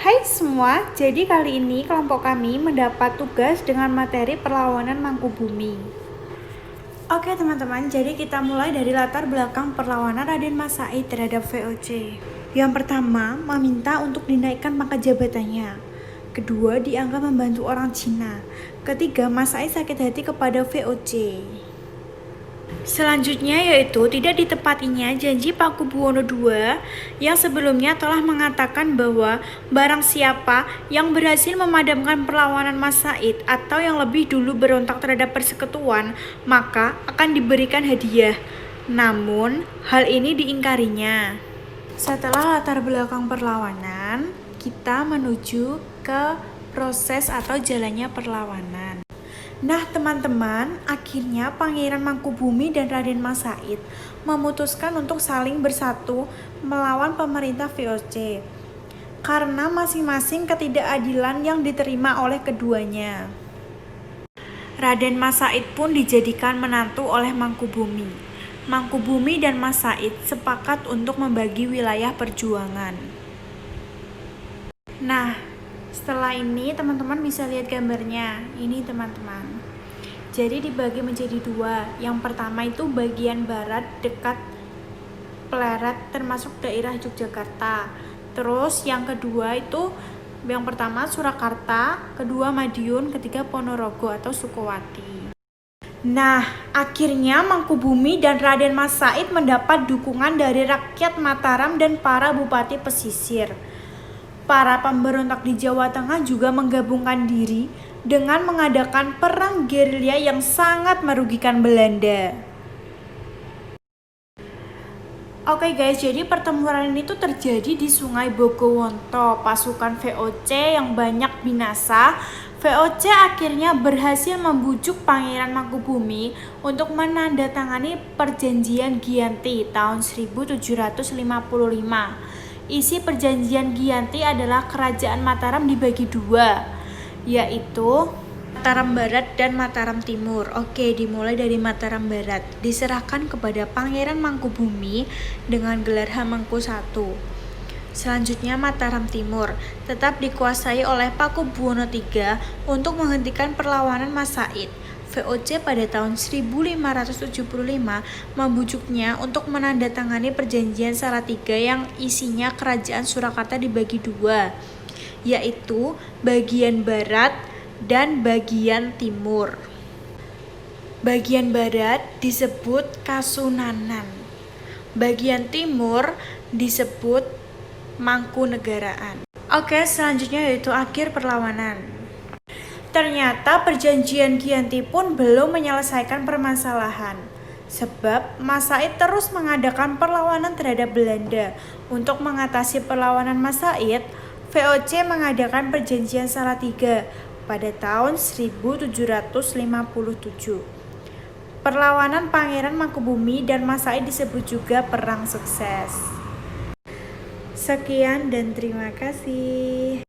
Hai semua, jadi kali ini kelompok kami mendapat tugas dengan materi perlawanan Mangkubumi. Oke teman-teman, jadi kita mulai dari latar belakang perlawanan Raden Mas Said terhadap VOC. Yang pertama, meminta untuk dinaikkan pangkat jabatannya. Kedua, dianggap membantu orang Cina. Ketiga, Mas Said sakit hati kepada VOC. Selanjutnya yaitu tidak ditepatinya janji Pakubuwono II yang sebelumnya telah mengatakan bahwa barang siapa yang berhasil memadamkan perlawanan Mas Said atau yang lebih dulu berontak terhadap persekutuan maka akan diberikan hadiah. Namun hal ini diingkarinya. Setelah latar belakang perlawanan, kita menuju ke proses atau jalannya perlawanan. Nah teman-teman, akhirnya Pangeran Mangkubumi dan Raden Mas Said memutuskan untuk saling bersatu melawan pemerintah VOC karena masing-masing ketidakadilan yang diterima oleh keduanya. Raden Mas Said pun dijadikan menantu oleh Mangkubumi. Mangkubumi dan Mas Said sepakat untuk membagi wilayah perjuangan. Nah, setelah ini teman-teman bisa lihat gambarnya. Ini teman-teman. Jadi dibagi menjadi dua. Yang pertama itu bagian barat dekat Pleret termasuk daerah Yogyakarta. Terus yang kedua itu yang pertama Surakarta, kedua Madiun, ketiga Ponorogo atau Sukowati. Nah, akhirnya Mangkubumi dan Raden Mas Said mendapat dukungan dari rakyat Mataram dan para bupati pesisir. Para pemberontak di Jawa Tengah juga menggabungkan diri dengan mengadakan perang gerilya yang sangat merugikan Belanda. Oke guys, jadi pertempuran ini tuh terjadi di Sungai Bogowonto. Pasukan VOC yang banyak binasa. VOC akhirnya berhasil membujuk Pangeran Mangkubumi untuk menandatangani Perjanjian Giyanti tahun 1755. Isi perjanjian Giyanti adalah kerajaan Mataram dibagi dua, yaitu Mataram Barat dan Mataram Timur. Oke, dimulai dari Mataram Barat, diserahkan kepada Pangeran Mangkubumi dengan gelar Hamengku I. Selanjutnya Mataram Timur tetap dikuasai oleh Pakubuwono III untuk menghentikan perlawanan Mas Said. VOC pada tahun 1575 membujuknya untuk menandatangani perjanjian Salatiga yang isinya kerajaan Surakarta dibagi dua, yaitu bagian barat dan bagian timur. Bagian barat disebut Kasunanan, bagian timur disebut Mangkunegaraan. Oke, selanjutnya yaitu akhir perlawanan. Ternyata perjanjian Giyanti pun belum menyelesaikan permasalahan, sebab Mas Said terus mengadakan perlawanan terhadap Belanda. Untuk mengatasi perlawanan Mas Said, VOC mengadakan perjanjian Salatiga pada tahun 1757. Perlawanan Pangeran Mangkubumi dan Mas Said disebut juga Perang Sukses. Sekian dan terima kasih.